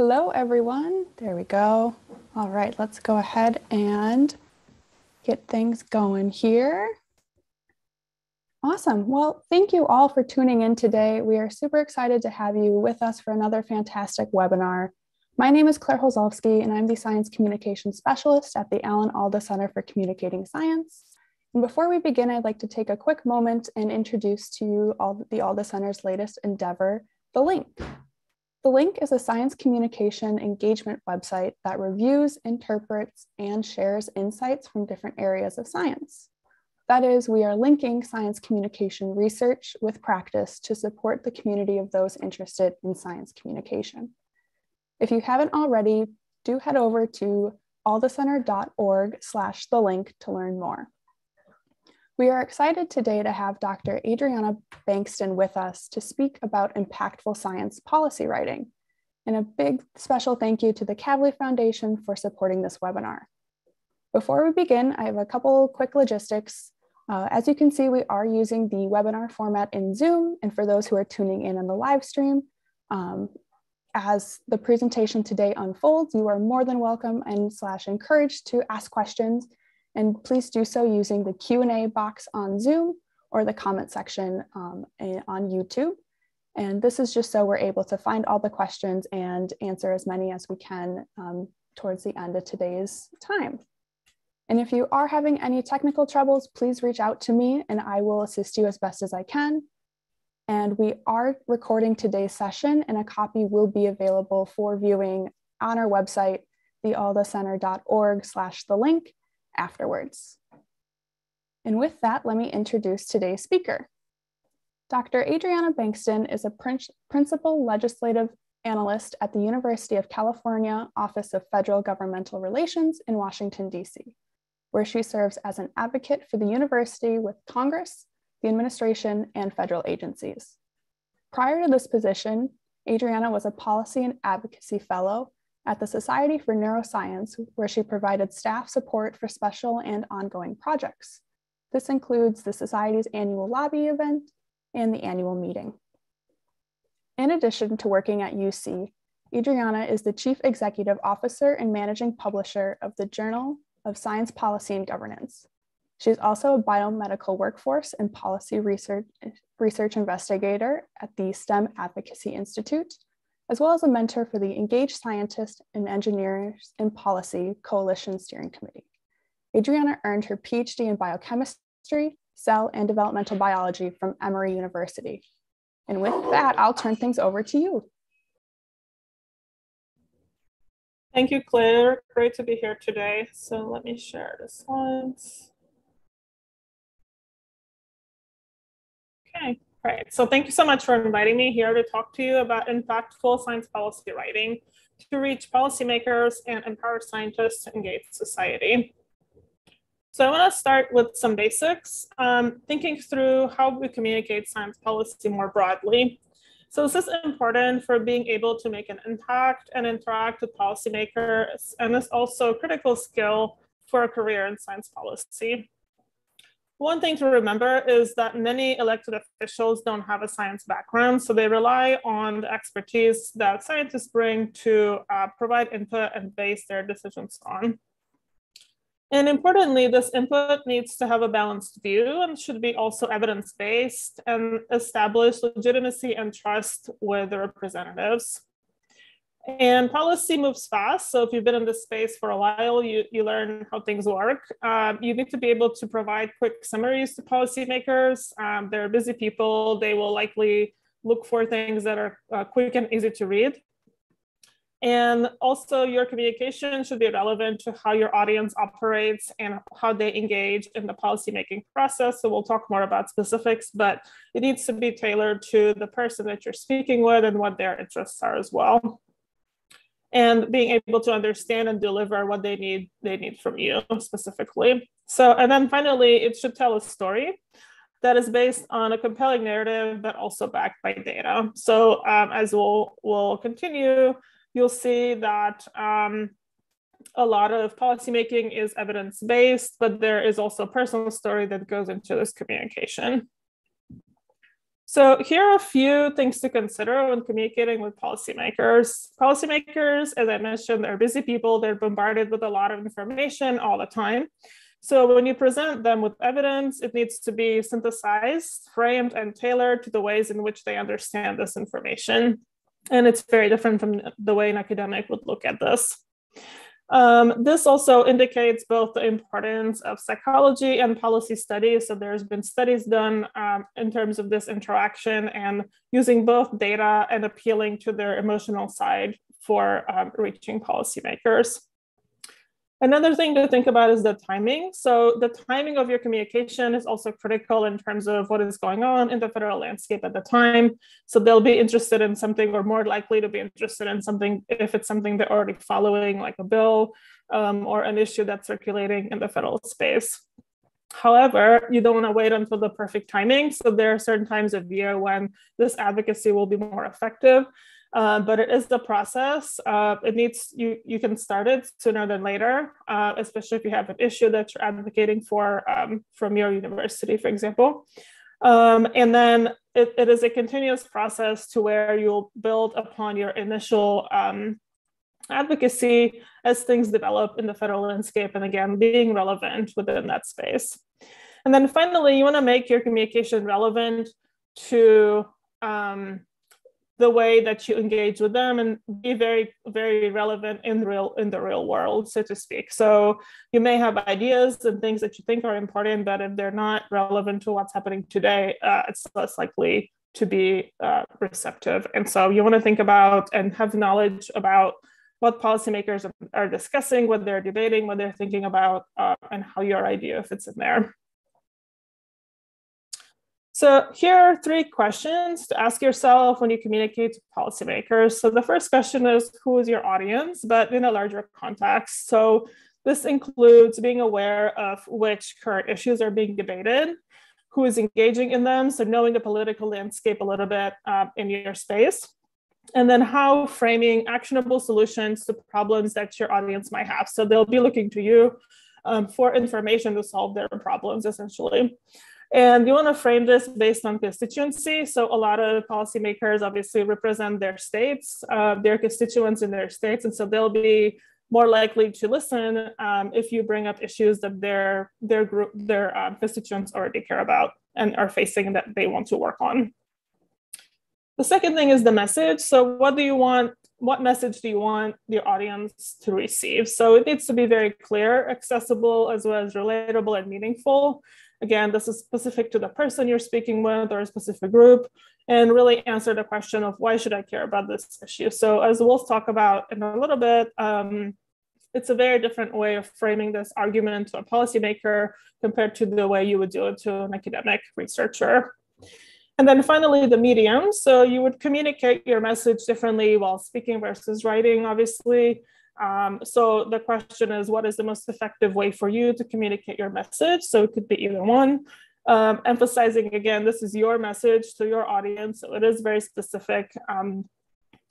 Hello, everyone. There we go. All right, let's go ahead and get things going here. Awesome. Well, thank you all for tuning in today. We are super excited to have you with us for another fantastic webinar. My name is Claire Holzowski, and I'm the Science Communication Specialist at the Alan Alda Center for Communicating Science. And before we begin, I'd like to take a quick moment and introduce to you the Alda Center's latest endeavor, The Link. The Link is a science communication engagement website that reviews, interprets, and shares insights from different areas of science. That is, we are linking science communication research with practice to support the community of those interested in science communication. If you haven't already, do head over to aldacenter.org/thelink to learn more. We are excited today to have Dr. Adriana Bankston with us to speak about impactful science policy writing. And a big special thank you to the Kavli Foundation for supporting this webinar. Before we begin, I have a couple quick logistics. As you can see, we are using the webinar format in Zoom. And for those who are tuning in on the live stream, as the presentation today unfolds, you are more than welcome and encouraged to ask questions. And please do so using the Q&A box on Zoom or the comment section on YouTube. And this is just so we're able to find all the questions and answer as many as we can towards the end of today's time. And if you are having any technical troubles, please reach out to me and I will assist you as best as I can. And we are recording today's session, and a copy will be available for viewing on our website, thealdacenter.org/thelink, afterwards. And with that, let me introduce today's speaker. Dr. Adriana Bankston is a principal legislative analyst at the University of California Office of Federal Governmental Relations in Washington, D.C., where she serves as an advocate for the university with Congress, the administration, and federal agencies. Prior to this position, Adriana was a policy and advocacy fellow at the Society for Neuroscience, where she provided staff support for special and ongoing projects. This includes the Society's annual lobby event and the annual meeting. In addition to working at UC, Adriana is the Chief Executive Officer and Managing Publisher of the Journal of Science Policy and Governance. She's also a biomedical workforce and policy research investigator at the STEM Advocacy Institute, as well as a mentor for the Engaged Scientists and Engineers in Policy Coalition Steering Committee. Adriana earned her PhD in biochemistry, cell and developmental biology from Emory University. And with that, I'll turn things over to you. Thank you, Claire. Great to be here today. So let me share the slides. Okay. Right. So thank you so much for inviting me here to talk to you about impactful science policy writing to reach policymakers and empower scientists to engage society. So I want to start with some basics, thinking through how we communicate science policy more broadly. So this is important for being able to make an impact and interact with policymakers, and it's also a critical skill for a career in science policy. One thing to remember is that many elected officials don't have a science background, so they rely on the expertise that scientists bring to provide input and base their decisions on. And importantly, this input needs to have a balanced view and should be also evidence-based and establish legitimacy and trust with the representatives. And policy moves fast. So if you've been in this space for a while, you learn how things work. You need to be able to provide quick summaries to policymakers. They're busy people. They will likely look for things that are quick and easy to read. And also your communication should be relevant to how your audience operates and how they engage in the policymaking process. So we'll talk more about specifics, but it needs to be tailored to the person that you're speaking with and what their interests are as well. And being able to understand and deliver what they need from you specifically. So, and then finally, it should tell a story that is based on a compelling narrative, but also backed by data. So as we'll continue, you'll see that a lot of policymaking is evidence-based, but there is also a personal story that goes into this communication. So here are a few things to consider when communicating with policymakers. Policymakers, as I mentioned, they're busy people. They're bombarded with a lot of information all the time. So when you present them with evidence, it needs to be synthesized, framed, and tailored to the ways in which they understand this information. And it's very different from the way an academic would look at this. This also indicates both the importance of psychology and policy studies. So there's been studies done in terms of this interaction and using both data and appealing to their emotional side for reaching policymakers. Another thing to think about is the timing. So the timing of your communication is also critical in terms of what is going on in the federal landscape at the time. So they'll be interested in something, or more likely to be interested in something if it's something they're already following, like a bill or an issue that's circulating in the federal space. However, you don't want to wait until the perfect timing. So there are certain times of year when this advocacy will be more effective. But it is the process. It needs, you can start it sooner than later, especially if you have an issue that you're advocating for from your university, for example. And then it is a continuous process to where you'll build upon your initial advocacy as things develop in the federal landscape, and again, being relevant within that space. And then finally, you want to make your communication relevant to the way that you engage with them, and be very, very relevant in the real world, so to speak. So you may have ideas and things that you think are important, but if they're not relevant to what's happening today, it's less likely to be receptive. And so you want to think about and have knowledge about what policymakers are discussing, what they're debating, what they're thinking about, and how your idea fits in there. So here are 3 questions to ask yourself when you communicate to policymakers. So the first question is, who is your audience, but in a larger context. So this includes being aware of which current issues are being debated, who is engaging in them, so knowing the political landscape a little bit in your space, and then how framing actionable solutions to problems that your audience might have. So they'll be looking to you for information to solve their problems, essentially. And you want to frame this based on constituency. So a lot of policymakers obviously represent their states, their constituents in their states. And so they'll be more likely to listen if you bring up issues that their constituents already care about and are facing and that they want to work on. The second thing is the message. So what message do you want your audience to receive? So it needs to be very clear, accessible, as well as relatable and meaningful. Again, this is specific to the person you're speaking with or a specific group, and really answer the question of why should I care about this issue? So as we'll talk about in a little bit, it's a very different way of framing this argument to a policymaker compared to the way you would do it to an academic researcher. And then finally, the medium. So you would communicate your message differently while speaking versus writing, obviously. So the question is, what is the most effective way for you to communicate your message? So it could be either one. Emphasizing, again, this is your message to your audience. So it is very specific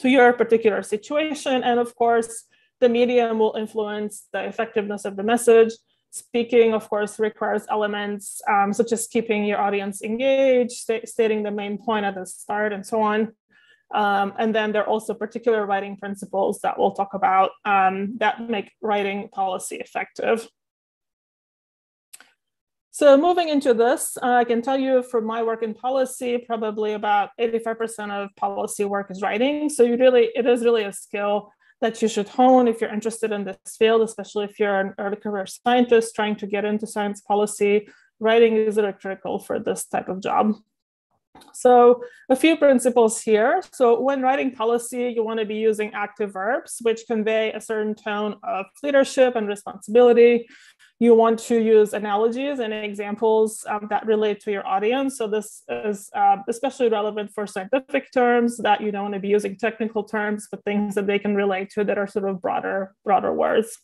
to your particular situation. And of course, the medium will influence the effectiveness of the message. Speaking, of course, requires elements such as keeping your audience engaged, stating the main point at the start, and so on. And then there are also particular writing principles that we'll talk about that make writing policy effective. So moving into this, I can tell you from my work in policy, probably about 85% of policy work is writing. So it is really a skill that you should hone if you're interested in this field, especially if you're an early career scientist trying to get into science policy. Writing is really critical for this type of job. So a few principles here. So when writing policy, you want to be using active verbs, which convey a certain tone of leadership and responsibility. You want to use analogies and examples that relate to your audience. So this is especially relevant for scientific terms, that you don't want to be using technical terms, but things that they can relate to that are sort of broader words.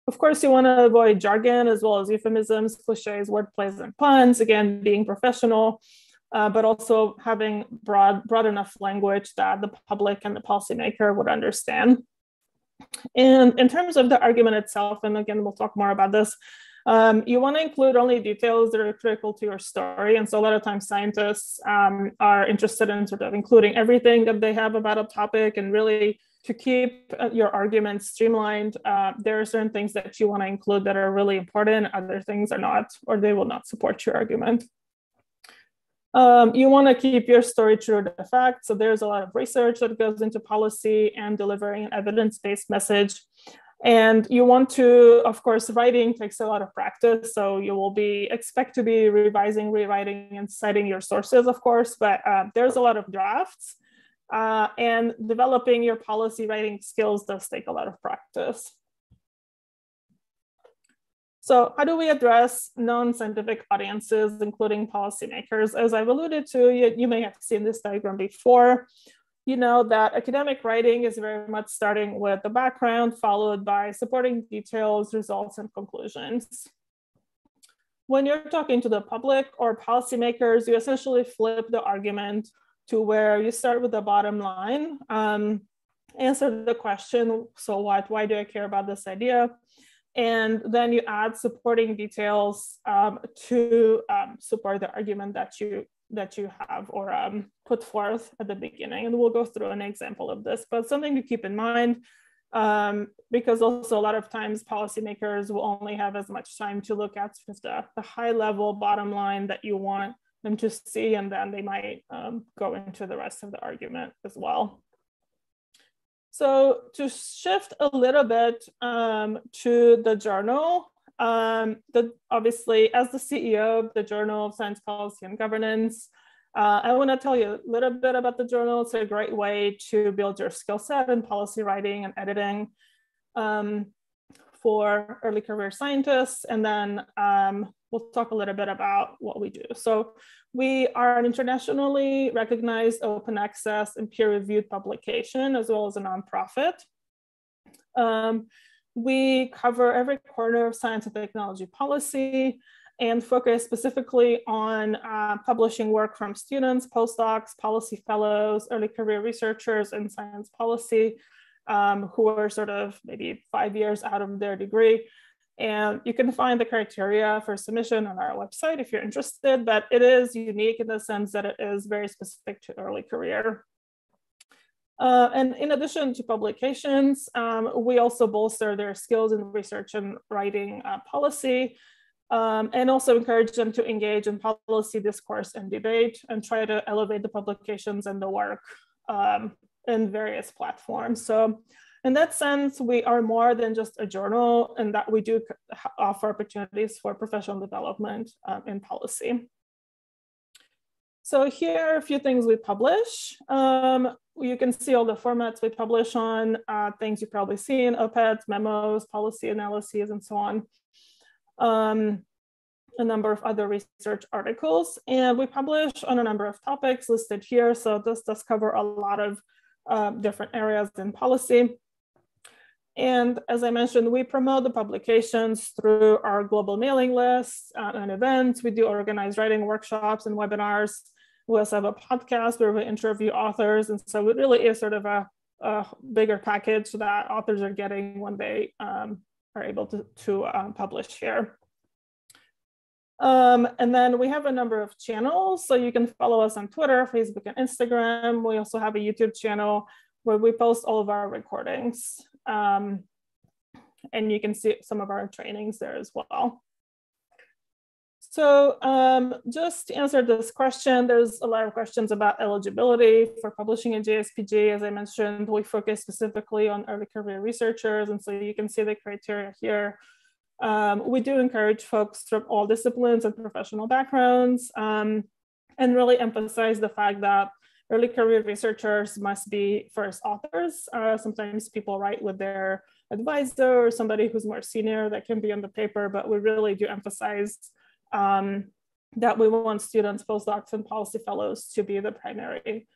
Of course, you want to avoid jargon as well as euphemisms, cliches, wordplays, and puns. Again, being professional, but also having broad enough language that the public and the policymaker would understand. And in terms of the argument itself, and again, we'll talk more about this, You want to include only details that are critical to your story. And so a lot of times scientists are interested in sort of including everything that they have about a topic, and really to keep your arguments streamlined, there are certain things that you want to include that are really important, other things are not, or they will not support your argument. You want to keep your story true to the facts. So there's a lot of research that goes into policy and delivering an evidence-based message. And you want to, of course, writing takes a lot of practice. So you will expect to be revising, rewriting, and citing your sources, of course, but there's a lot of drafts. And developing your policy writing skills does take a lot of practice. So how do we address non-scientific audiences, including policymakers? As I've alluded to, you may have seen this diagram before. You know that academic writing is very much starting with the background, followed by supporting details, results, and conclusions. When you're talking to the public or policymakers, you essentially flip the argument to where you start with the bottom line, answer the question, so what, why do I care about this idea? And then you add supporting details to support the argument that you have or put forth at the beginning. And we'll go through an example of this, but something to keep in mind, because also a lot of times policymakers will only have as much time to look at sort of the high level bottom line that you want them to see, and then they might go into the rest of the argument as well. So to shift a little bit to the journal, obviously as the CEO of the Journal of Science Policy and Governance, I want to tell you a little bit about the journal. It's a great way to build your skill set in policy writing and editing for early career scientists. And then we'll talk a little bit about what we do. So we are an internationally recognized open access and peer-reviewed publication, as well as a nonprofit. We cover every corner of science and technology policy and focus specifically on publishing work from students, postdocs, policy fellows, early career researchers in science policy, who are sort of maybe 5 years out of their degree. And you can find the criteria for submission on our website if you're interested, but it is unique in the sense that it is very specific to early career. And in addition to publications, we also bolster their skills in research and writing policy, and also encourage them to engage in policy discourse and debate, and try to elevate the publications and the work in various platforms. So in that sense, we are more than just a journal, and that we do offer opportunities for professional development in policy. So here are a few things we publish. You can see all the formats we publish on, things you've probably seen, op-eds, memos, policy analyses, and so on. A number of other research articles, and we publish on a number of topics listed here. So this does cover a lot of different areas in policy. And as I mentioned, we promote the publications through our global mailing lists and events. We do organize writing workshops and webinars. We also have a podcast where we interview authors. And so it really is sort of a bigger package that authors are getting when they are able to publish here. And then we have a number of channels. So you can follow us on Twitter, Facebook, and Instagram. We also have a YouTube channel where we post all of our recordings. And you can see some of our trainings there as well. So just to answer this question, there's a lot of questions about eligibility for publishing in Jspg. As I mentioned, we focus specifically on early career researchers. And so you can see the criteria here. We do encourage folks from all disciplines and professional backgrounds, and really emphasize the fact that early career researchers must be first authors. Sometimes people write with their advisor or somebody who's more senior that can be on the paper, but we really do emphasize that we want students, postdocs, and policy fellows to be the primary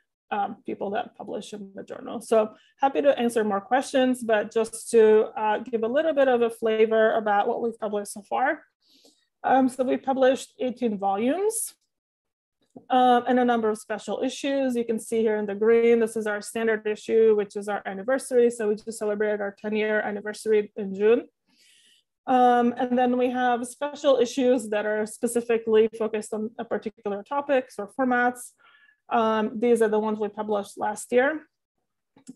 people that publish in the journal. So happy to answer more questions, but just to give a little bit of a flavor about what we've published so far. So we published 18 volumes and a number of special issues. You can see here in the green, this is our standard issue, which is our anniversary. So we just celebrated our 10-year anniversary in June. And then we have special issues that are specifically focused on a particular topics or formats. These are the ones we published last year.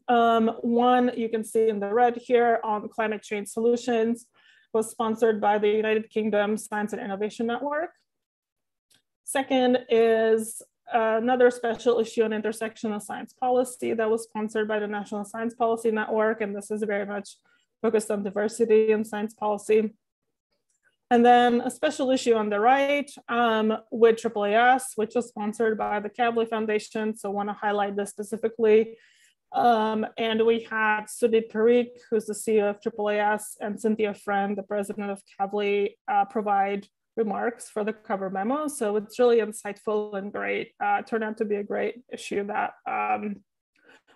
One you can see in the red here on climate change solutions was sponsored by the United Kingdom Science and Innovation Network. Second is another special issue on intersectional science policy that was sponsored by the National Science Policy Network, and this is very much focused on diversity in science policy. And then a special issue on the right with AAAS, which was sponsored by the Kavli Foundation, so I want to highlight this specifically. And we had Sudip Parikh, who's the CEO of AAAS, and Cynthia Friend, the president of Kavli, provide remarks for the cover memo. So it's really insightful and great. Turned out to be a great issue that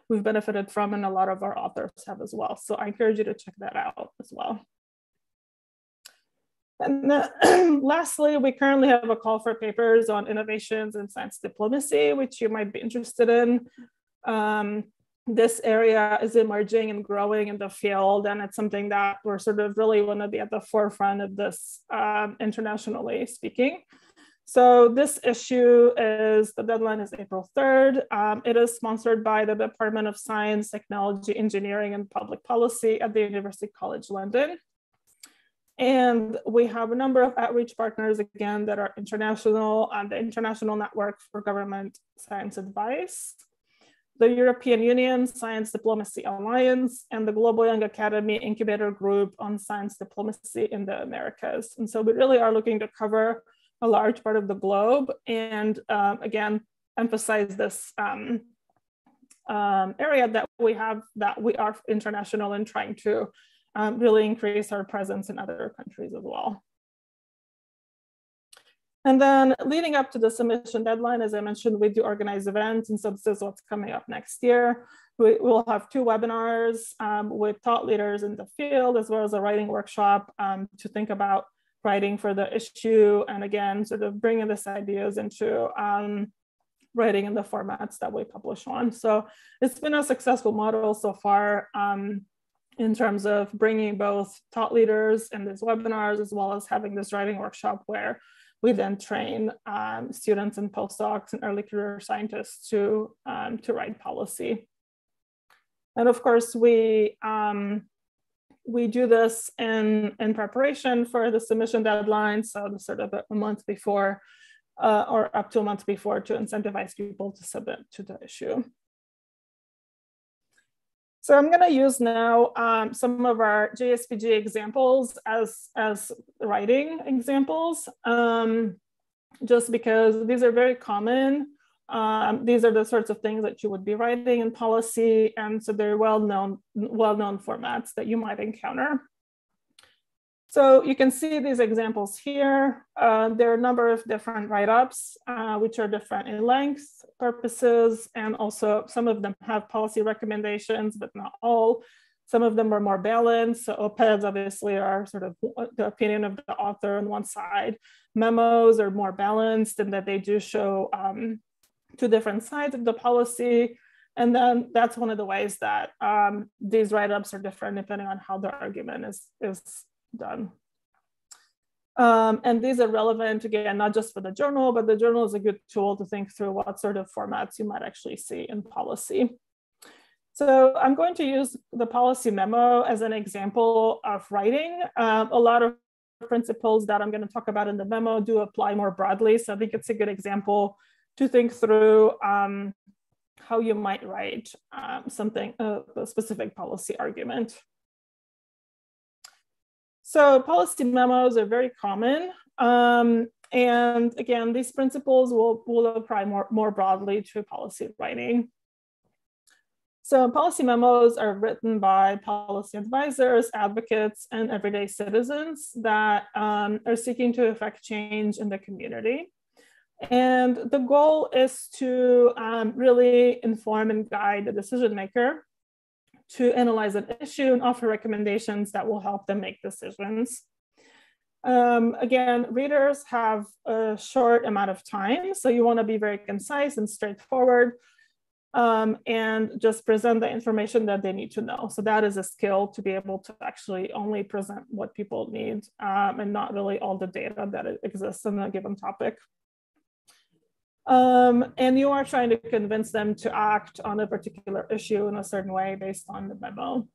we've benefited from, and a lot of our authors have as well. So I encourage you to check that out as well. And then, lastly, we currently have a call for papers on innovations in science diplomacy, which you might be interested in. This area is emerging and growing in the field, and it's something that we're sort of really want to be at the forefront of this internationally speaking. So this issue the deadline is April 3rd. It is sponsored by the Department of Science, Technology, Engineering, and Public Policy at the University College London. And we have a number of outreach partners, again, that are international, the International Network for Government Science Advice, the European Union Science Diplomacy Alliance, and the Global Young Academy Incubator Group on Science Diplomacy in the Americas. And so we really are looking to cover a large part of the globe and again, emphasize this area that we are international and trying to really increase our presence in other countries as well. And then leading up to the submission deadline, as I mentioned, we do organize events. And so this is what's coming up next year. We will have 2 webinars with thought leaders in the field, as well as a writing workshop to think about writing for the issue. And again, sort of bringing these ideas into writing in the formats that we publish on. So it's been a successful model so far in terms of bringing both thought leaders in these webinars, as well as having this writing workshop where we then train students and postdocs and early career scientists to write policy. And of course, we do this in preparation for the submission deadline, so sort of a month before or up to a month before to incentivize people to submit to the issue. So I'm going to use now some of our Jspg examples as writing examples, just because these are very common. These are the sorts of things that you would be writing in policy, and so they're well-known formats that you might encounter. So you can see these examples here. There are a number of different write-ups, which are different in length, purposes, and also some of them have policy recommendations, but not all. Some of them are more balanced. So op-eds obviously are sort of the opinion of the author on one side. Memos are more balanced in that they do show 2 different sides of the policy. And then that's one of the ways that these write-ups are different depending on how the argument is done. And these are relevant, again, not just for the journal, but the journal is a good tool to think through what sort of formats you might actually see in policy. So I'm going to use the policy memo as an example of writing. A lot of principles that I'm going to talk about in the memo do apply more broadly. So I think it's a good example to think through how you might write a specific policy argument. So policy memos are very common. And again, these principles will apply more broadly to policy writing. So policy memos are written by policy advisors, advocates, and everyday citizens that are seeking to effect change in the community. And the goal is to really inform and guide the decision maker to analyze an issue and offer recommendations that will help them make decisions. Again, readers have a short amount of time, so you want to be very concise and straightforward. and just present the information that they need to know. So that is a skill, to be able to actually only present what people need, and not really all the data that exists in a given topic. And you are trying to convince them to act on a particular issue in a certain way based on the memo.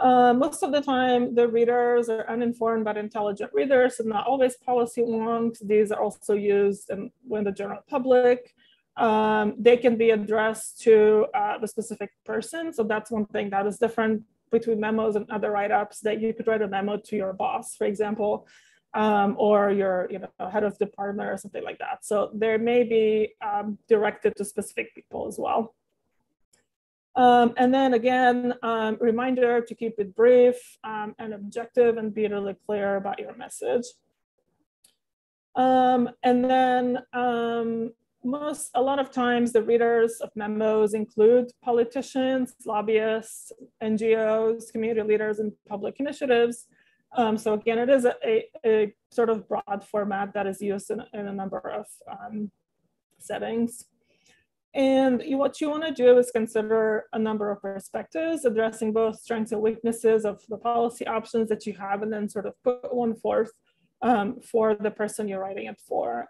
Most of the time, the readers are uninformed but intelligent readers, and not always policy wonks. These are also used in the general public. They can be addressed to the specific person. So that's one thing that is different between memos and other write-ups, that you could write a memo to your boss, for example, or your head of department or something like that. So there may be directed to specific people as well. And then again, reminder to keep it brief and objective, and be really clear about your message. And then a lot of times the readers of memos include politicians, lobbyists, NGOs, community leaders, and public initiatives. So again, it is a sort of broad format that is used in a number of settings. And what you want to do is consider a number of perspectives, addressing both strengths and weaknesses of the policy options that you have, and then sort of put one forth for the person you're writing it for,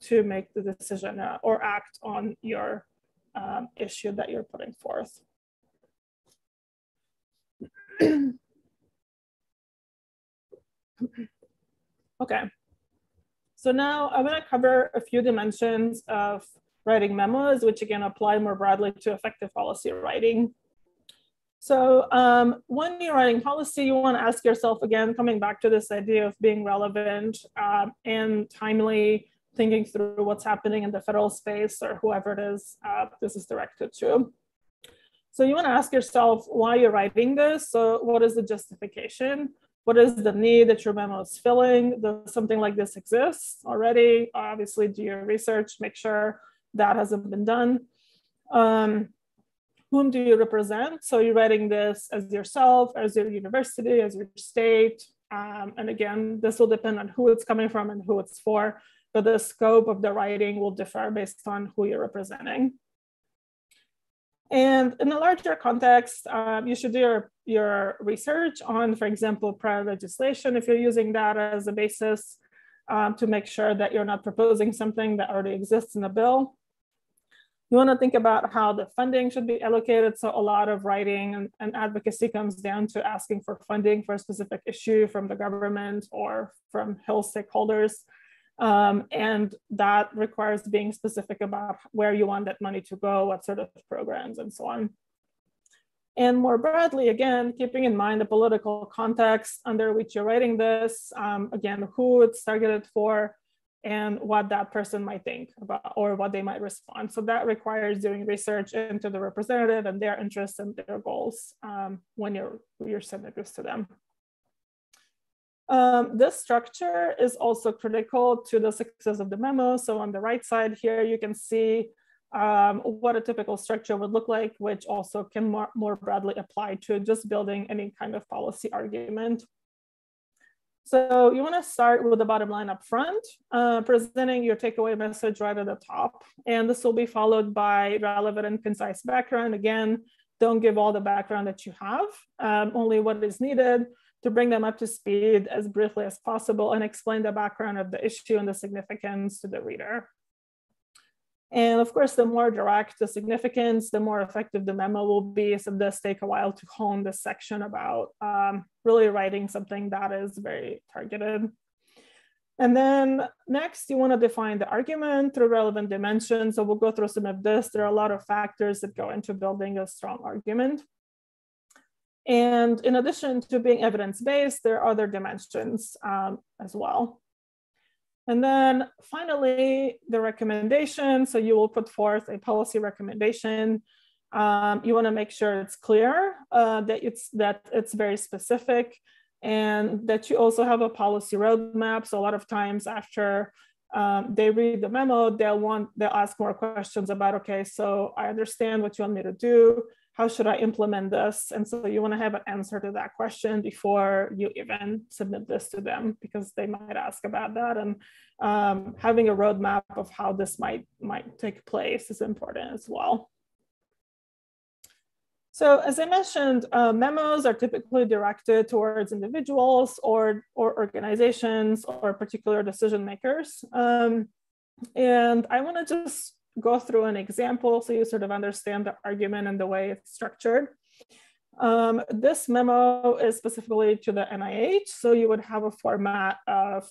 to make the decision or act on your issue that you're putting forth. Okay, so now I'm going to cover a few dimensions of writing memos, which again apply more broadly to effective policy writing. So when you're writing policy, you want to ask yourself, again, coming back to this idea of being relevant and timely, thinking through what's happening in the federal space or whoever it is this is directed to. So you want to ask yourself why you're writing this. So what is the justification? What is the need that your memo is filling? Does something like this exist already? Obviously, do your research, make sure that hasn't been done. Whom do you represent? So you're writing this as yourself, as your university, as your state. And again, this will depend on who it's coming from and who it's for, but the scope of the writing will differ based on who you're representing. And in a larger context, you should do your research on, for example, prior legislation, if you're using that as a basis to make sure that you're not proposing something that already exists in the bill. You want to think about how the funding should be allocated. So a lot of writing and advocacy comes down to asking for funding for a specific issue from the government or from Hill stakeholders. And that requires being specific about where you want that money to go, what sort of programs, and so on. And more broadly, again, keeping in mind the political context under which you're writing this, again, who it's targeted for, and what that person might think about or what they might respond. So that requires doing research into the representative and their interests and their goals when you're sending this to them. This structure is also critical to the success of the memo. So on the right side here, you can see what a typical structure would look like, which also can more broadly apply to just building any kind of policy argument. So you want to start with the bottom line up front, presenting your takeaway message right at the top. And this will be followed by relevant and concise background. Again, don't give all the background that you have, only what is needed to bring them up to speed as briefly as possible and explain the background of the issue and the significance to the reader. And of course, the more direct the significance, the more effective the memo will be. So it does take a while to hone this section about really writing something that is very targeted. And then next, you want to define the argument through relevant dimensions. So we'll go through some of this. There are a lot of factors that go into building a strong argument. And in addition to being evidence-based, there are other dimensions as well. And then finally, the recommendation. So you will put forth a policy recommendation. You want to make sure it's clear, that it's very specific, and that you also have a policy roadmap. So a lot of times after they read the memo, they'll ask more questions about, okay, so I understand what you want me to do. how should I implement this? And so you want to have an answer to that question before you even submit this to them, because they might ask about that. And having a roadmap of how this might take place is important as well. So as I mentioned, memos are typically directed towards individuals or organizations or particular decision makers. And I want to just go through an example so you sort of understand the argument and the way it's structured. This memo is specifically to the NIH. So you would have a format of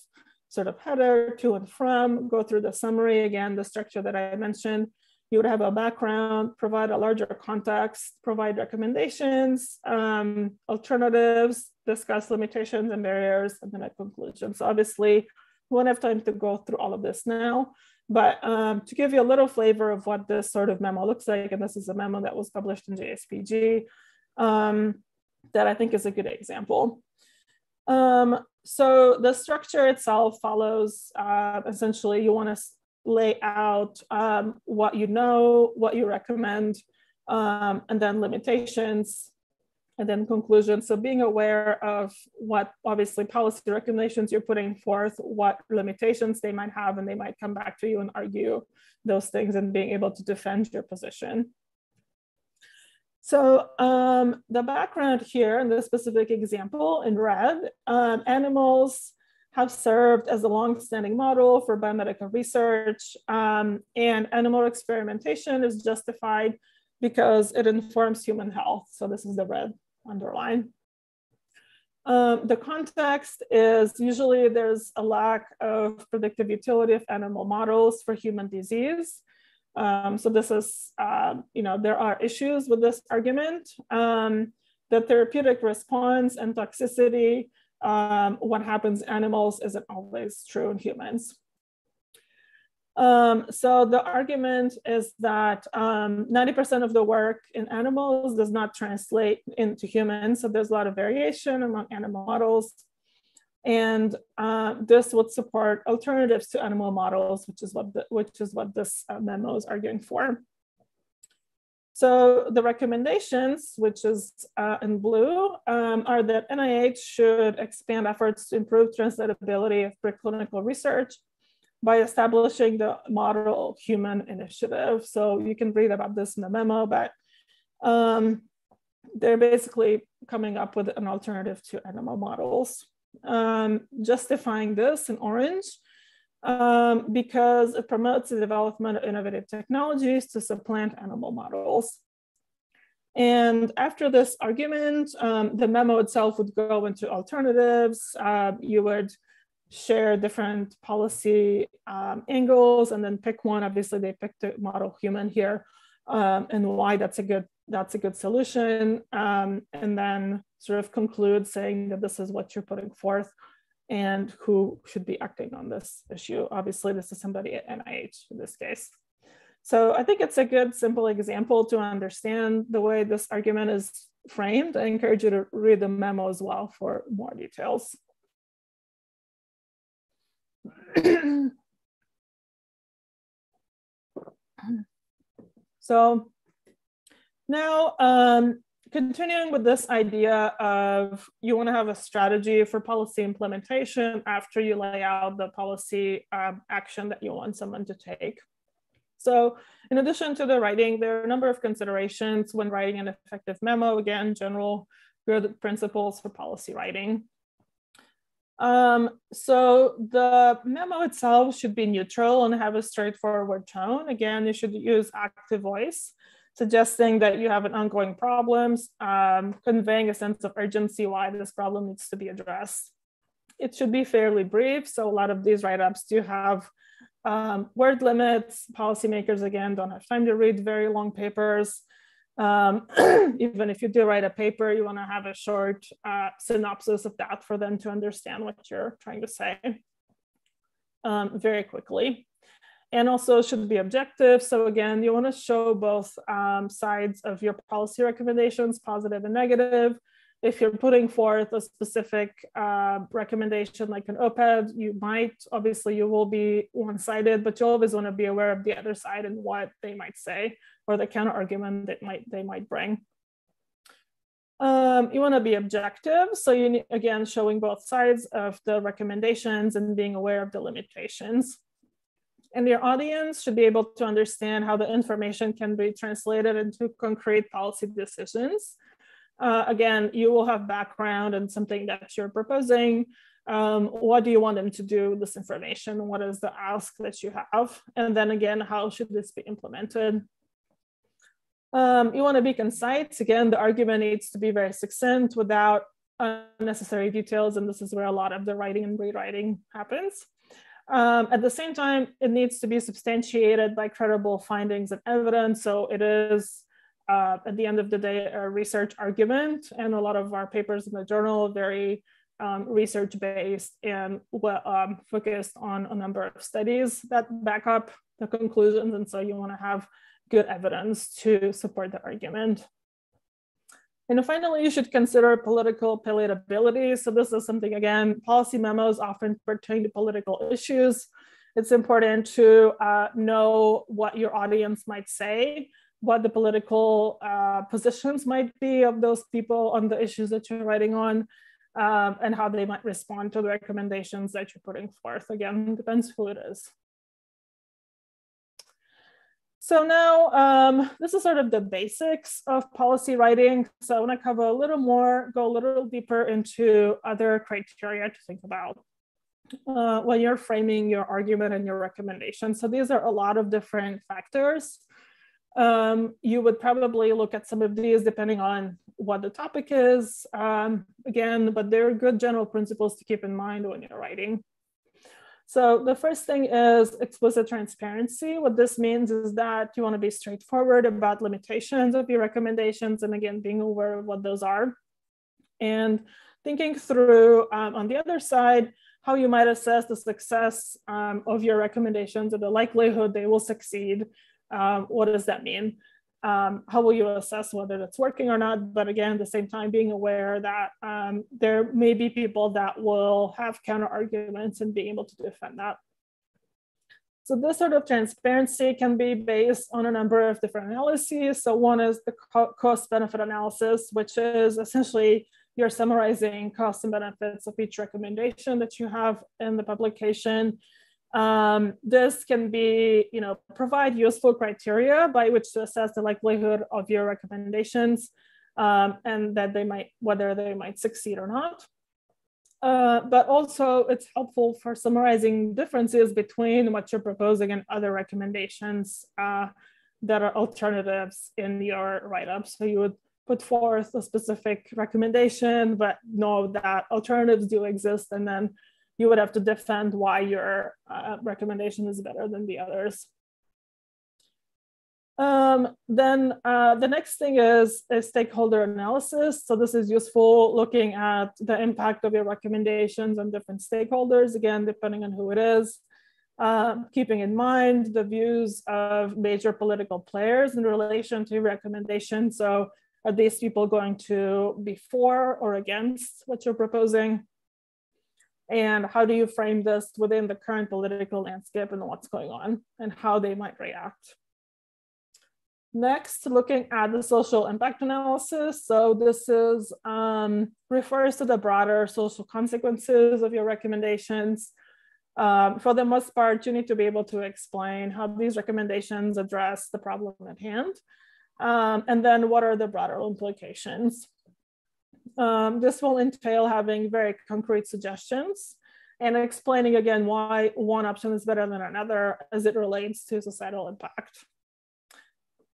sort of header, to and from, go through the summary, again, the structure that I mentioned. You would have a background, provide a larger context, provide recommendations, alternatives, discuss limitations and barriers, and then a conclusion. So obviously, we won't have time to go through all of this now, but to give you a little flavor of what this sort of memo looks like, and this is a memo that was published in Jspg, that I think is a good example. So the structure itself follows, essentially, you want to lay out what you know, what you recommend, and then limitations, and then conclusions. So being aware of what obviously policy recommendations you're putting forth, what limitations they might have, and they might come back to you and argue those things, and being able to defend your position. So the background here in this specific example in red, animals have served as a long-standing model for biomedical research, and animal experimentation is justified because it informs human health. So this is the red underline. The context is usually there's a lack of predictive utility of animal models for human disease. So this is, there are issues with this argument. The therapeutic response and toxicity, what happens in animals isn't always true in humans. So the argument is that 90% of the work in animals does not translate into humans. So there's a lot of variation among animal models. And this would support alternatives to animal models, which is what this memo is arguing for. So the recommendations, which is in blue, are that NIH should expand efforts to improve translatability of preclinical research by establishing the Model Human Initiative. So you can read about this in the memo, but they're basically coming up with an alternative to animal models. Justifying this in orange because it promotes the development of innovative technologies to supplant animal models. And after this argument, the memo itself would go into alternatives. You would share different policy angles and then pick one. Obviously, they picked the model human here, and why that's a good solution. And then sort of conclude saying that this is what you're putting forth and who should be acting on this issue. Obviously, this is somebody at NIH in this case. So I think it's a good, simple example to understand the way this argument is framed. I encourage you to read the memo as well for more details. So now, continuing with this idea of you want to have a strategy for policy implementation after you lay out the policy action that you want someone to take. So in addition to the writing, there are a number of considerations when writing an effective memo. Again, general good principles for policy writing. So the memo itself should be neutral and have a straightforward tone. Again, you should use active voice, suggesting that you have an ongoing problem, conveying a sense of urgency why this problem needs to be addressed. It should be fairly brief. So a lot of these write-ups do have word limits. Policymakers, again, don't have time to read very long papers. Even if you do write a paper, you want to have a short synopsis of that for them to understand what you're trying to say very quickly. And also should be objective. So again, you want to show both sides of your policy recommendations, positive and negative. If you're putting forth a specific recommendation like an op-ed, obviously you will be one-sided, but you always want to be aware of the other side and what they might say or the counter argument that they might bring. You want to be objective. So you need, again, showing both sides of the recommendations and being aware of the limitations. And your audience should be able to understand how the information can be translated into concrete policy decisions. Again, you will have background and something that you're proposing. What do you want them to do with this information? What is the ask that you have? And then again, how should this be implemented? You want to be concise. Again, the argument needs to be very succinct without unnecessary details. And this is where a lot of the writing and rewriting happens. At the same time, it needs to be substantiated by credible findings and evidence. So it is, at the end of the day, a research argument. And a lot of our papers in the journal are very research-based and focused on a number of studies that back up the conclusions. And so you want to have good evidence to support the argument. And finally, you should consider political palatability. So this is something, again, policy memos often pertain to political issues. It's important to know what your audience might say, what the political positions might be of those people on the issues that you're writing on, and how they might respond to the recommendations that you're putting forth. Again, it depends who it is. So now this is sort of the basics of policy writing. So I want to cover a little more, go a little deeper into other criteria to think about when you're framing your argument and your recommendation. So these are a lot of different factors. You would probably look at some of these depending on what the topic is, again, but they're good general principles to keep in mind when you're writing. So the first thing is explicit transparency. What this means is that you want to be straightforward about limitations of your recommendations, and again, being aware of what those are. And thinking through, on the other side, how you might assess the success of your recommendations or the likelihood they will succeed. What does that mean? How will you assess whether that's working or not? But again, at the same time, being aware that there may be people that will have counter arguments and being able to defend that. So this sort of transparency can be based on a number of different analyses. So one is the cost benefit analysis, which is essentially you're summarizing costs and benefits of each recommendation that you have in the publication. This can be, provide useful criteria by which to assess the likelihood of your recommendations and that whether they might succeed or not. But also it's helpful for summarizing differences between what you're proposing and other recommendations that are alternatives in your write-up. So you would put forth a specific recommendation, but know that alternatives do exist, and then you would have to defend why your recommendation is better than the others. Then the next thing is stakeholder analysis. So this is useful looking at the impact of your recommendations on different stakeholders, again, depending on who it is. Keeping in mind the views of major political players in relation to recommendations. So are these people going to be for or against what you're proposing? And how do you frame this within the current political landscape and what's going on and how they might react? Next, looking at the social impact analysis. So this is refers to the broader social consequences of your recommendations. For the most part, you need to be able to explain how these recommendations address the problem at hand. And then what are the broader implications? This will entail having very concrete suggestions and explaining again why one option is better than another as it relates to societal impact.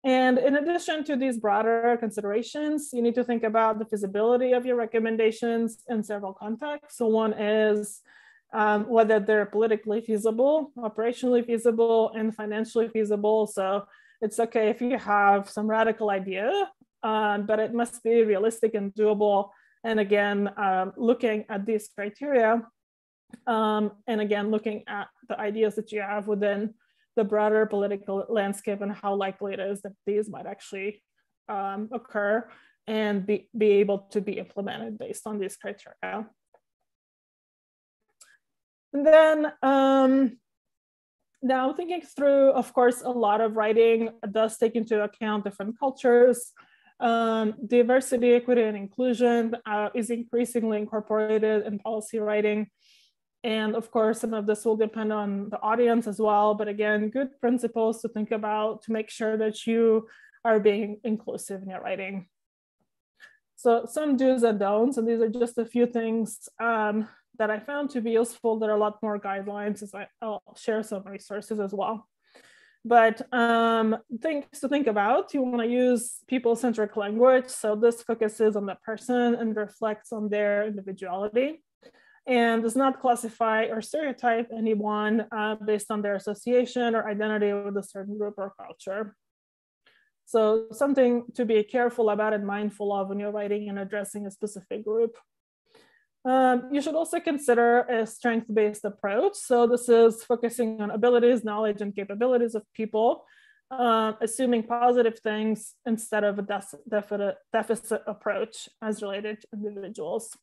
And in addition to these broader considerations, you need to think about the feasibility of your recommendations in several contexts. So one is whether they're politically feasible, operationally feasible, and financially feasible. So it's okay if you have some radical idea, but it must be realistic and doable. And again, looking at these criteria, and again, looking at the ideas that you have within the broader political landscape and how likely it is that these might actually occur and be able to be implemented based on these criteria. And then now thinking through, of course, a lot of writing does take into account different cultures. Diversity, equity, and inclusion is increasingly incorporated in policy writing. And of course, some of this will depend on the audience as well. But again, good principles to think about to make sure that you are being inclusive in your writing. So some do's and don'ts, and these are just a few things that I found to be useful. There are a lot more guidelines, as I'll share some resources as well. But things to think about, you want to use people-centric language. So this focuses on the person and reflects on their individuality, and does not classify or stereotype anyone based on their association or identity with a certain group or culture. So something to be careful about and mindful of when you're writing and addressing a specific group. You should also consider a strength-based approach. So this is focusing on abilities, knowledge, and capabilities of people, assuming positive things instead of a deficit approach as related to individuals.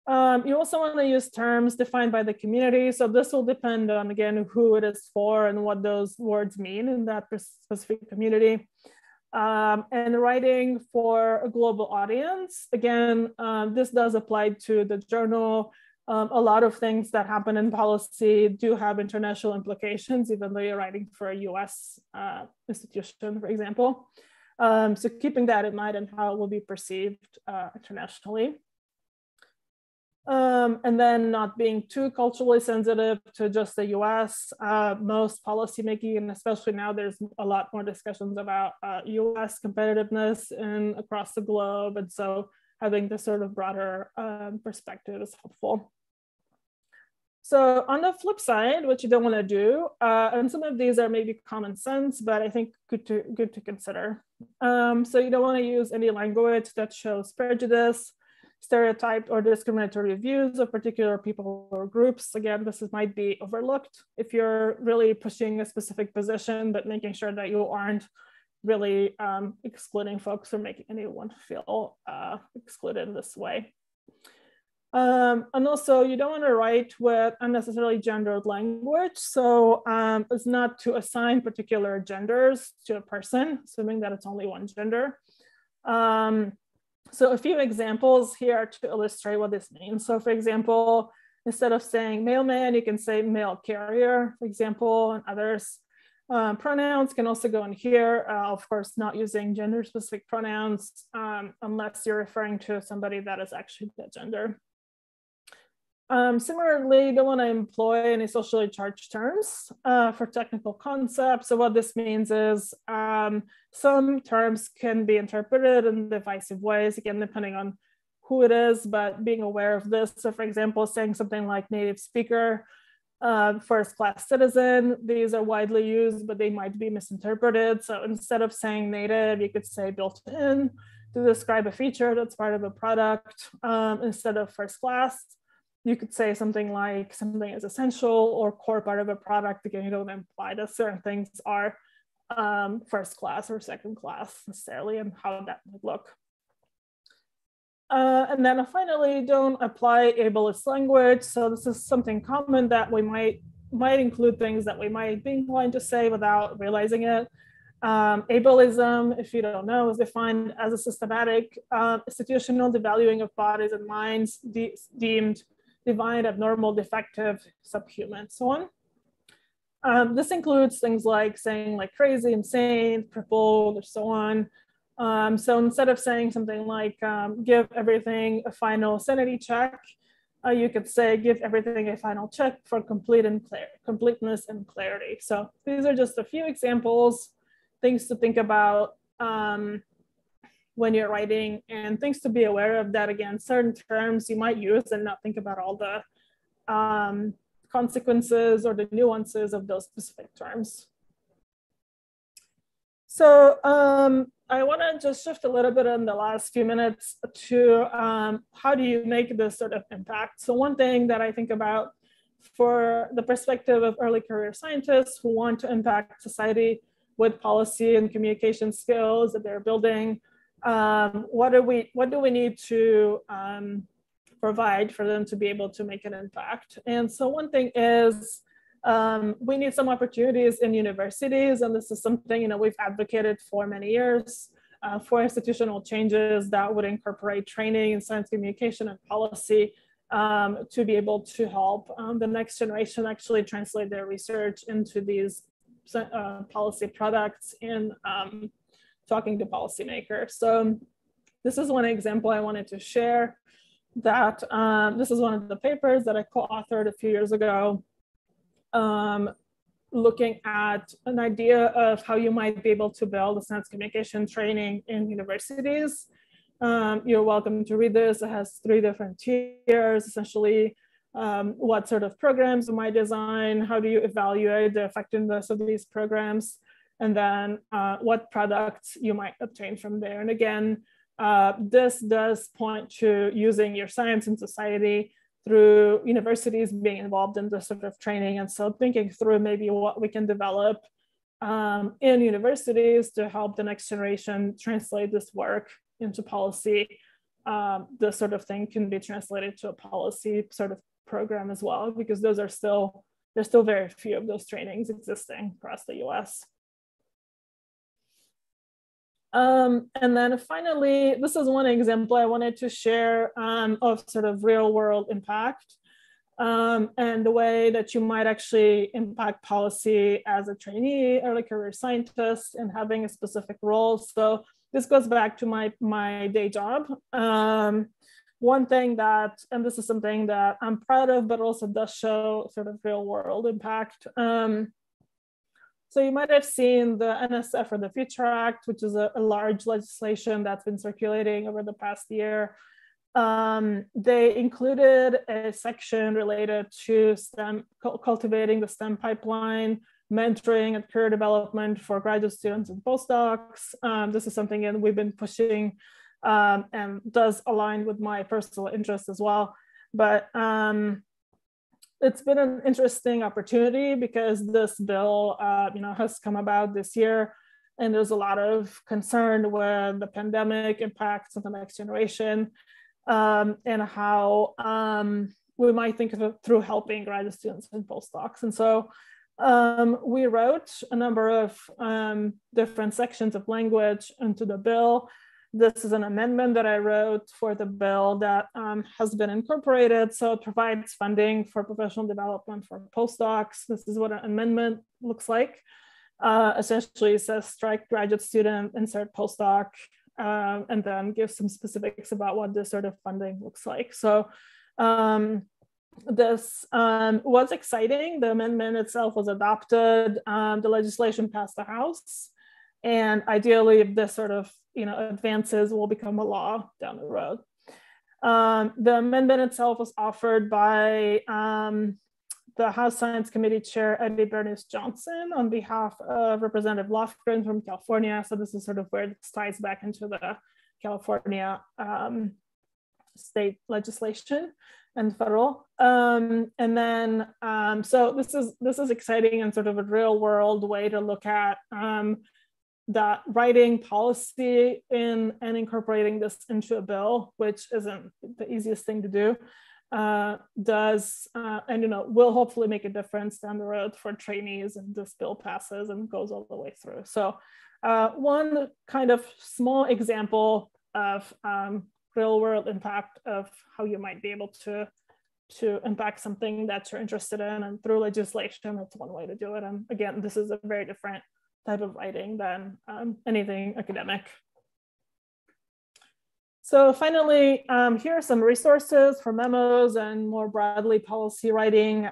You also want to use terms defined by the community. So this will depend on, again, who it is for and what those words mean in that specific community. And writing for a global audience, again, this does apply to the journal. A lot of things that happen in policy do have international implications, even though you're writing for a US institution, for example. So keeping that in mind and how it will be perceived internationally. And then not being too culturally sensitive to just the US. Most policymaking, and especially now, there's a lot more discussions about US competitiveness and across the globe. And so having this sort of broader perspective is helpful. So on the flip side, what you don't want to do, and some of these are maybe common sense, but I think good to consider. So you don't want to use any language that shows prejudice, stereotyped or discriminatory views of particular people or groups. Again, this might be overlooked if you're really pushing a specific position, but making sure that you aren't really excluding folks or making anyone feel excluded in this way. And also, you don't want to write with unnecessarily gendered language. So it's not to assign particular genders to a person, assuming that it's only one gender. So a few examples here to illustrate what this means. So for example, instead of saying mailman, you can say mail carrier, for example, and others. Pronouns can also go in here, of course, not using gender specific pronouns unless you're referring to somebody that is actually that gender. Similarly, you don't want to employ any socially charged terms for technical concepts. So what this means is some terms can be interpreted in divisive ways, again, depending on who it is, but being aware of this. So for example, saying something like native speaker, first-class citizen, these are widely used, but they might be misinterpreted. So instead of saying native, you could say built-in to describe a feature that's part of a product. Instead of first-class, you could say something like something is essential or core part of a product. Again, you don't imply that certain things are first class or second class necessarily, and how that would look. And then finally, don't apply ableist language. So this is something common that we might include things that we might be inclined to say without realizing it. Ableism, if you don't know, is defined as a systematic institutional devaluing of bodies and minds deemed divine, abnormal, defective, subhuman, so on. This includes things like saying like crazy, insane, crippled, or so on. So instead of saying something like give everything a final sanity check, you could say give everything a final check for completeness and clarity. So these are just a few examples, things to think about when you're writing, and things to be aware of that. Again, certain terms you might use and not think about all the consequences or the nuances of those specific terms. So I want to just shift a little bit in the last few minutes to how do you make this sort of impact? So one thing that I think about for the perspective of early career scientists who want to impact society with policy and communication skills that they're building, what do we need to provide for them to be able to make an impact? And so one thing is we need some opportunities in universities, and this is something we've advocated for many years. for institutional changes that would incorporate training in science communication and policy to be able to help the next generation actually translate their research into these policy products in talking to policymakers. So this is one example I wanted to share, that this is one of the papers that I co-authored a few years ago, looking at an idea of how you might be able to build a science communication training in universities. You're welcome to read this. It has 3 different tiers, essentially. What sort of programs you might design, how do you evaluate the effectiveness of these programs, and then what products you might obtain from there. And again, this does point to using your science in society through universities being involved in this sort of training. And so thinking through maybe what we can develop in universities to help the next generation translate this work into policy. This sort of thing can be translated to a policy sort of program as well, because those are still, there's still very few of those trainings existing across the US. And then finally, this is one example I wanted to share of sort of real world impact and the way that you might actually impact policy as a trainee, early career scientist, and having a specific role. So this goes back to my day job. One thing that, and this is something that I'm proud of, but also does show sort of real world impact. So you might have seen the NSF or the Future Act, which is a large legislation that's been circulating over the past year. They included a section related to STEM, cultivating the STEM pipeline, mentoring and career development for graduate students and postdocs. This is something that we've been pushing and does align with my personal interest as well. But it's been an interesting opportunity because this bill has come about this year, and there's a lot of concern with the pandemic impacts on the next generation and how we might think of it through helping graduate students and postdocs. And so we wrote a number of different sections of language into the bill. This is an amendment that I wrote for the bill that has been incorporated. So it provides funding for professional development for postdocs. This is what an amendment looks like. Essentially, it says strike graduate student, insert postdoc, and then give some specifics about what this sort of funding looks like. So this was exciting. The amendment itself was adopted. The legislation passed the House. And ideally, if this sort of advances, will become a law down the road. The amendment itself was offered by the House Science Committee Chair, Eddie Bernice-Johnson, on behalf of Representative Lofgren from California. So this is sort of where this ties back into the California state legislation and federal. And then, so this is exciting and sort of a real world way to look at that writing policy and incorporating this into a bill, which isn't the easiest thing to do, does and will hopefully make a difference down the road for trainees, and this bill passes and goes all the way through. So one kind of small example of real world impact of how you might be able to impact something that you're interested in, and through legislation, that's one way to do it. And again, this is a very different type of writing than anything academic. So finally, here are some resources for memos and more broadly policy writing,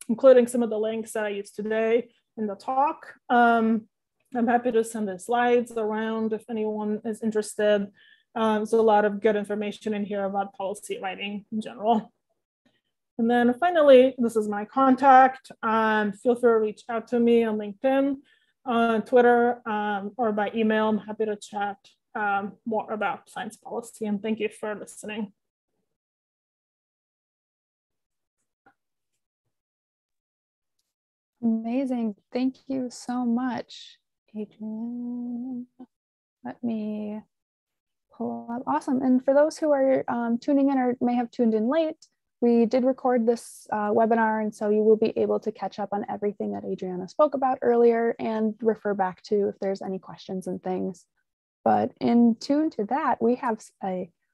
including some of the links that I used today in the talk. I'm happy to send the slides around if anyone is interested. There's a lot of good information in here about policy writing in general. And then finally, this is my contact. Feel free to reach out to me on LinkedIn, on Twitter, or by email. I'm happy to chat more about science policy, and thank you for listening. Amazing. Thank you so much, Adrian. Let me pull up. Awesome. And for those who are tuning in or may have tuned in late, we did record this webinar, and so you will be able to catch up on everything that Adriana spoke about earlier and refer back to if there's any questions and things. But in tune to that, we have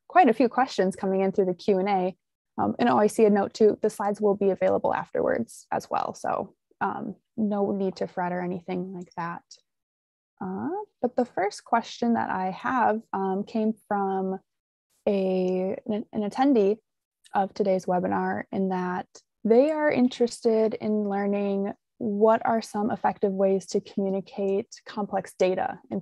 quite a few questions coming in through the Q&A. And I see a note too, the slides will be available afterwards as well. So no need to fret or anything like that. But the first question that I have came from an attendee of today's webinar, in that they are interested in learning what are some effective ways to communicate complex data in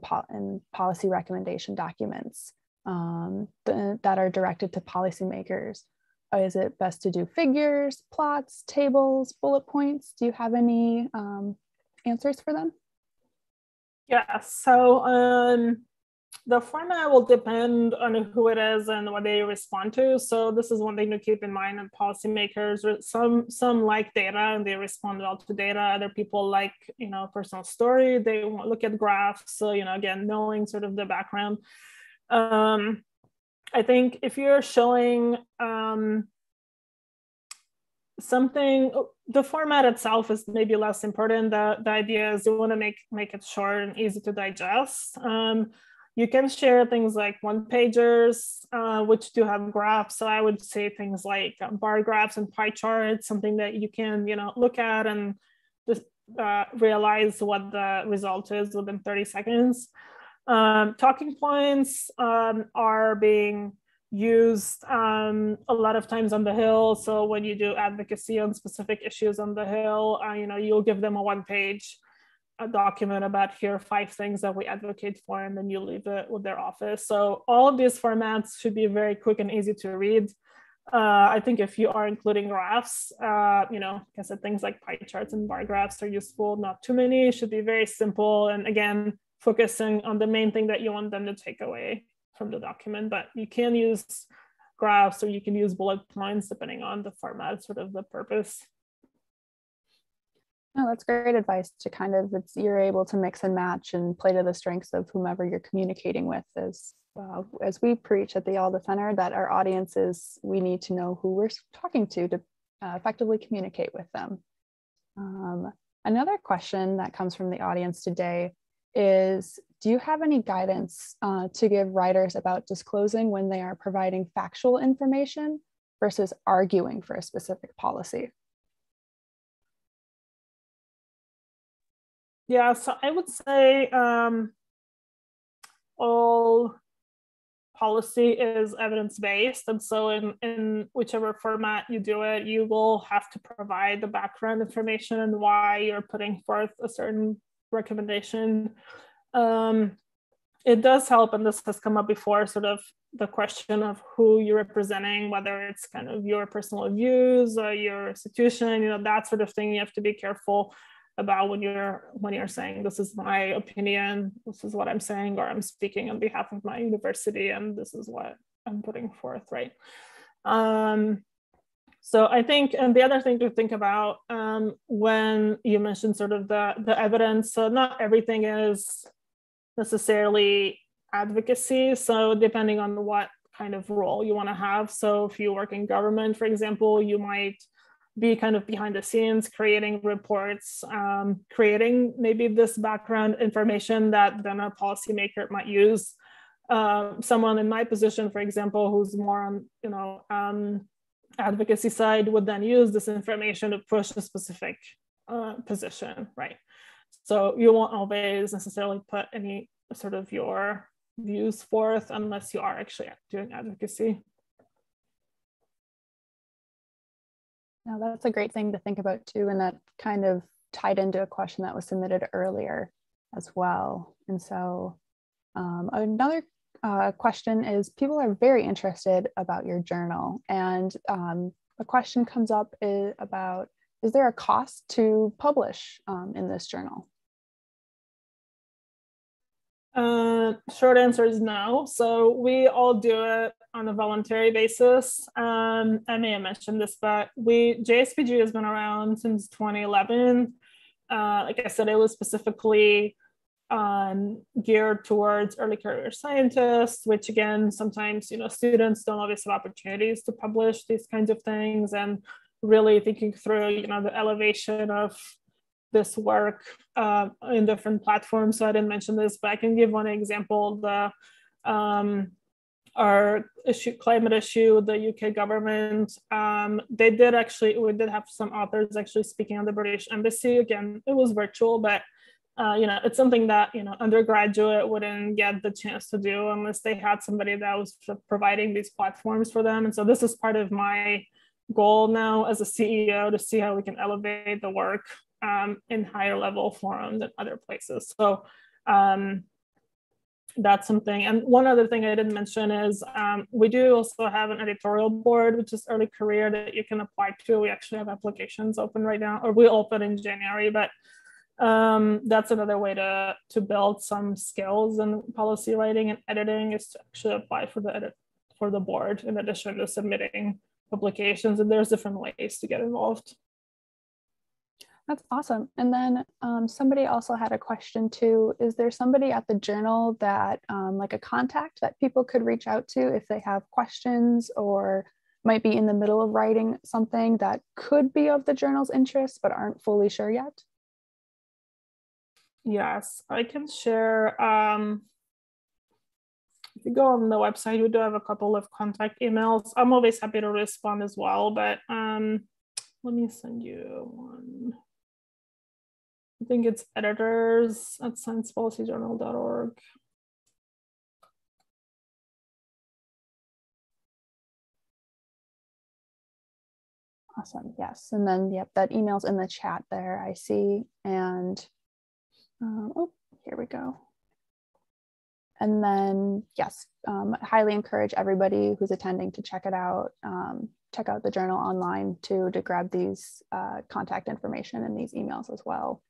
policy recommendation documents that are directed to policymakers. Is it best to do figures, plots, tables, bullet points? Do you have any answers for them? Yeah, so the format will depend on who it is and what they respond to. So this is one thing to keep in mind. And policymakers, some like data and they respond well to data. Other people like, personal story. They won't look at graphs. So, again, knowing sort of the background. I think if you're showing something, the format itself is maybe less important. The idea is you want to make it short and easy to digest. You can share things like one-pagers, which do have graphs. So I would say things like bar graphs and pie charts, something that you can, look at and just realize what the result is within 30 seconds. Talking points are being used a lot of times on the Hill. So when you do advocacy on specific issues on the Hill, you'll give them a one-page document about here are 5 things that we advocate for, and then you leave it with their office. So all of these formats should be very quick and easy to read. I think if you are including graphs, like I said, things like pie charts and bar graphs are useful, not too many, should be very simple. And again, focusing on the main thing that you want them to take away from the document. But you can use graphs or you can use bullet points depending on the format, sort of the purpose. No, that's great advice to kind of, you're able to mix and match and play to the strengths of whomever you're communicating with. As we preach at the Alda Center, that our audiences, we need to know who we're talking to effectively communicate with them. Another question that comes from the audience today is, do you have any guidance to give writers about disclosing when they are providing factual information versus arguing for a specific policy? Yeah, so I would say all policy is evidence-based. And so in whichever format you do it, you will have to provide the background information and why you're putting forth a certain recommendation. It does help, and this has come up before, sort of the question of who you're representing, whether it's kind of your personal views or your institution, that sort of thing. You have to be careful about when you're saying, this is my opinion, this is what I'm saying, or I'm speaking on behalf of my university, and this is what I'm putting forth, right? So I think, and the other thing to think about when you mentioned sort of the evidence, so not everything is necessarily advocacy. So depending on what kind of role you want to have. So if you work in government, for example, you might be kind of behind the scenes, creating reports, creating maybe this background information that then a policymaker might use. Someone in my position, for example, who's more on advocacy side would then use this information to push a specific position, right? So you won't always necessarily put any sort of your views forth unless you are actually doing advocacy. Now that's a great thing to think about too, and that kind of tied into a question that was submitted earlier as well. And so another question is, people are very interested about your journal, and a question comes up about, is there a cost to publish in this journal? Short answer is no. So we all do it on a voluntary basis. I may have mentioned this, but Jspg has been around since 2011. Like I said, it was specifically geared towards early career scientists, which again, sometimes students don't always have opportunities to publish these kinds of things, and really thinking through the elevation of this work in different platforms. So I didn't mention this, but I can give one example. Our climate issue, the UK government, we did have some authors actually speaking on the British Embassy. Again, it was virtual, but it's something that, undergraduate wouldn't get the chance to do unless they had somebody that was providing these platforms for them. And so this is part of my goal now as a CEO, to see how we can elevate the work in higher level forums and other places. So that's something. And one other thing I didn't mention is we do also have an editorial board, which is early career, that you can apply to. We actually have applications open right now, or we'll open in January, but that's another way to build some skills in policy writing and editing, is to actually apply for the board in addition to submitting publications. And there's different ways to get involved. That's awesome. And then somebody also had a question too. Is there somebody at the journal that like a contact that people could reach out to if they have questions, or might be in the middle of writing something that could be of the journal's interest but aren't fully sure yet? Yes, I can share. If you go on the website, we do have a couple of contact emails. I'm always happy to respond as well, but let me send you one. I think it's editors@sciencepolicyjournal.org. Awesome. Yes. And then, yep, that email's in the chat there, I see. And oh, here we go. And then, yes, highly encourage everybody who's attending to check it out. Check out the journal online to grab these contact information and these emails as well.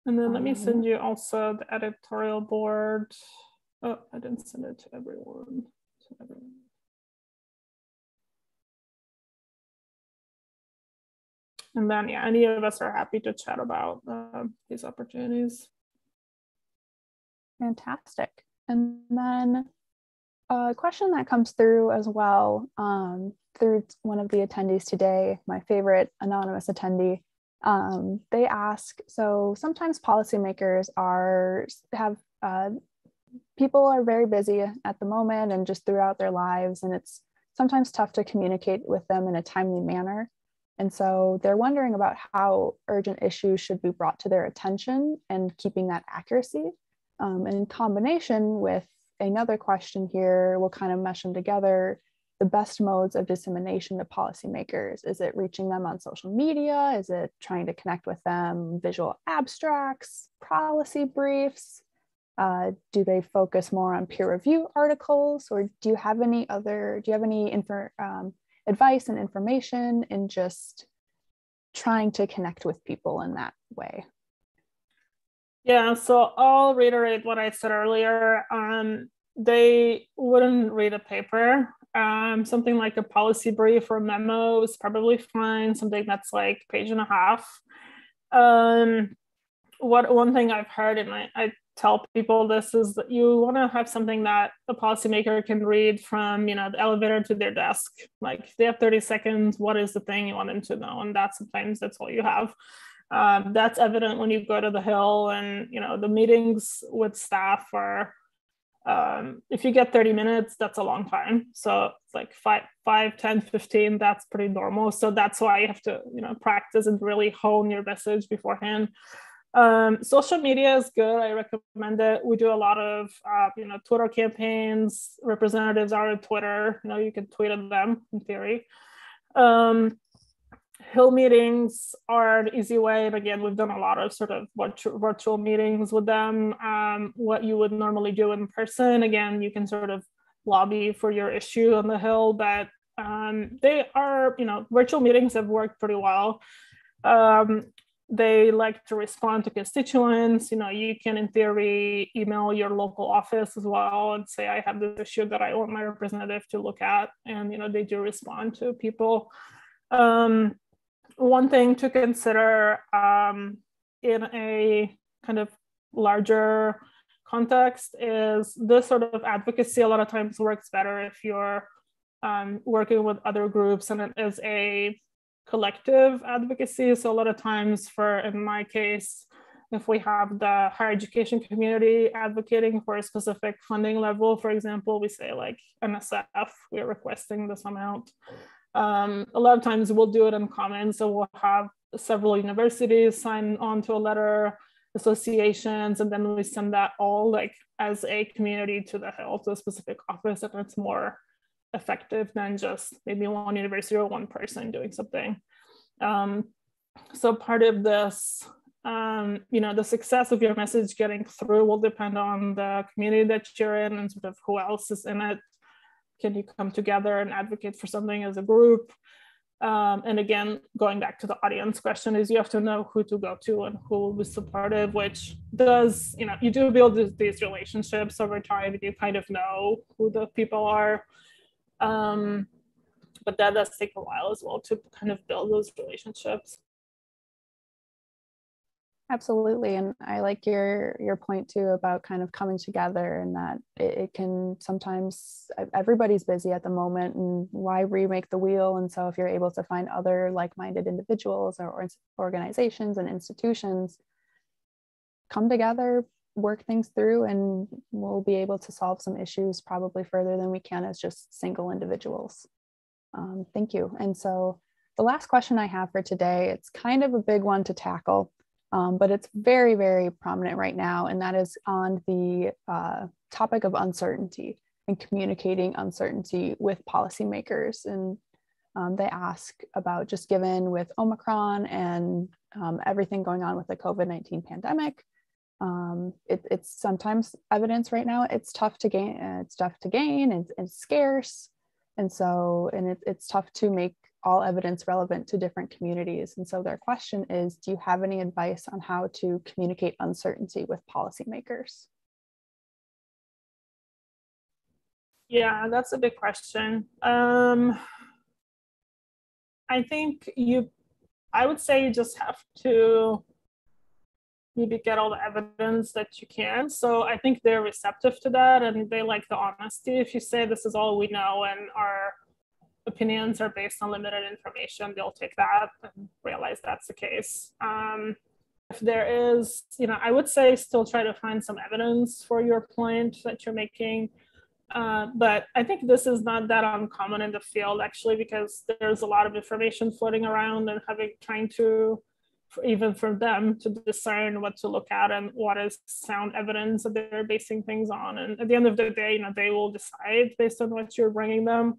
And then let me send you also the editorial board. Oh, I didn't send it to everyone. And then, yeah, any of us are happy to chat about these opportunities. Fantastic. And then a question that comes through as well through one of the attendees today, my favorite anonymous attendee. They ask, so sometimes policymakers people are very busy at the moment and just throughout their lives, and it's sometimes tough to communicate with them in a timely manner. And so they're wondering about how urgent issues should be brought to their attention and keeping that accuracy. And in combination with another question here, we'll kind of mesh them together. The best modes of dissemination to policymakers. Is it reaching them on social media? Is it trying to connect with them, visual abstracts, policy briefs? Do they focus more on peer review articles, or do you have any advice and information in just trying to connect with people in that way? Yeah, so I'll reiterate what I said earlier. They wouldn't read a paper. Something like a policy brief or a memo is probably fine. Something that's like a page and a half. One thing I've heard, and I tell people this, is that you want to have something that a policymaker can read from, the elevator to their desk. Like if they have 30 seconds, what is the thing you want them to know? And sometimes that's all you have. That's evident when you go to the Hill, and the meetings with staff are, if you get 30 minutes, that's a long time. So it's like 5, 10, 15, that's pretty normal. So that's why you have to, practice and really hone your message beforehand. Social media is good. I recommend it. We do a lot of, Twitter campaigns. Representatives are on Twitter. You can tweet at them in theory. Hill meetings are an easy way. And again, we've done a lot of sort of virtual meetings with them. What you would normally do in person, again, you can sort of lobby for your issue on the Hill, but they are, virtual meetings have worked pretty well. They like to respond to constituents. You can, in theory, email your local office as well and say, I have this issue that I want my representative to look at. And, they do respond to people. One thing to consider in a kind of larger context is this sort of advocacy a lot of times works better if you're working with other groups and it is a collective advocacy. So a lot of times in my case, if we have the higher education community advocating for a specific funding level, for example, we say like NSF, we're requesting this amount. A lot of times we'll do it in common. So we'll have several universities sign on to a letter, associations, and then we send that all like as a community to the Hill, to a specific office, and it's more effective than just maybe one university or one person doing something. So part of this, the success of your message getting through will depend on the community that you're in and sort of who else is in it. Can you come together and advocate for something as a group? And again, going back to the audience question, is you have to know who to go to and who will be supportive, which does, you do build these relationships over time, and you kind of know who the people are. But that does take a while as well to kind of build those relationships. Absolutely. And I like your point too about kind of coming together, and that it can sometimes, everybody's busy at the moment, and why remake the wheel? And so if you're able to find other like-minded individuals or organizations and institutions, come together, work things through, and we'll be able to solve some issues probably further than we can as just single individuals. Thank you. And so the last question I have for today, it's kind of a big one to tackle. But it's very, very prominent right now, and that is on the topic of uncertainty and communicating uncertainty with policymakers. And they ask about, just given with Omicron and everything going on with the COVID-19 pandemic, it's sometimes evidence right now, it's tough to gain, it's scarce. And so, it's tough to make all evidence relevant to different communities. And so their question is, do you have any advice on how to communicate uncertainty with policymakers? Yeah, that's a big question. I think I would say you just have to maybe get all the evidence that you can. So I think they're receptive to that, and they like the honesty. If you say this is all we know and our opinions are based on limited information, they'll take that and realize that's the case. If there is, I would say still try to find some evidence for your point that you're making. But I think this is not that uncommon in the field, actually, because there's a lot of information floating around, and trying to, even for them to discern what to look at and what is sound evidence that they're basing things on. And at the end of the day, they will decide based on what you're bringing them.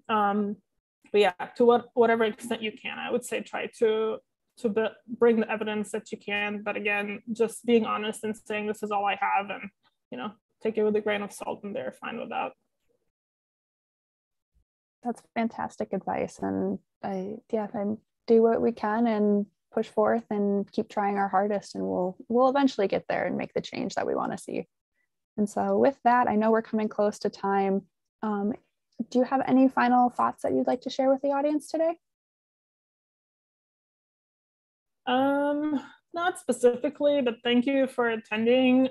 But yeah, to whatever extent you can, I would say try to bring the evidence that you can. But again, just being honest and saying this is all I have, and take it with a grain of salt, and they're fine with that. That's fantastic advice. And I do what we can and push forth and keep trying our hardest, and we'll eventually get there and make the change that we want to see. And so with that, I know we're coming close to time. Do you have any final thoughts that you'd like to share with the audience today? Not specifically, but thank you for attending.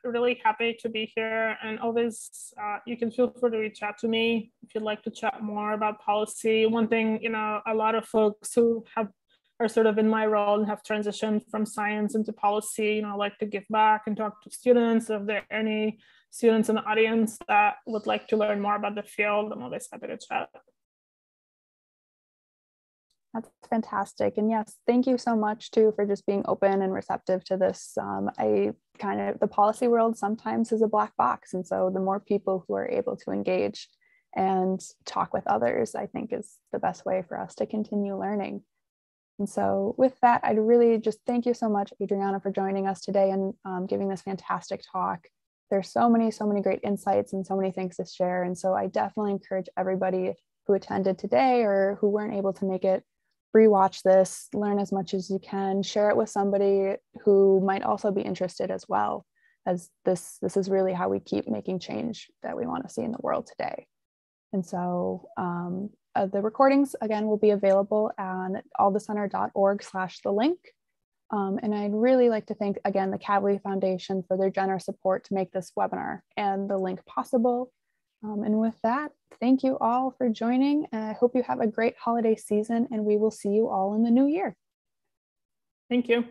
Really happy to be here, and always you can feel free to reach out to me if you'd like to chat more about policy. One thing, a lot of folks who are sort of in my role and have transitioned from science into policy, like to give back and talk to students. So if there are any students in the audience that would like to learn more about the field, I'm always happy to chat. That's fantastic. And yes, thank you so much too for just being open and receptive to this. The policy world sometimes is a black box. And so the more people who are able to engage and talk with others, I think is the best way for us to continue learning. And so with that, I'd really just thank you so much, Adriana, for joining us today and giving this fantastic talk. There's so many great insights and so many things to share. And so I definitely encourage everybody who attended today or who weren't able to make it, rewatch this, learn as much as you can, share it with somebody who might also be interested as well, as this is really how we keep making change that we want to see in the world today. And so the recordings, again, will be available on allthecenter.org/the link. And I'd really like to thank, again, the Kavli Foundation for their generous support to make this webinar and the link possible. And with that, thank you all for joining. I hope you have a great holiday season, and we will see you all in the new year. Thank you.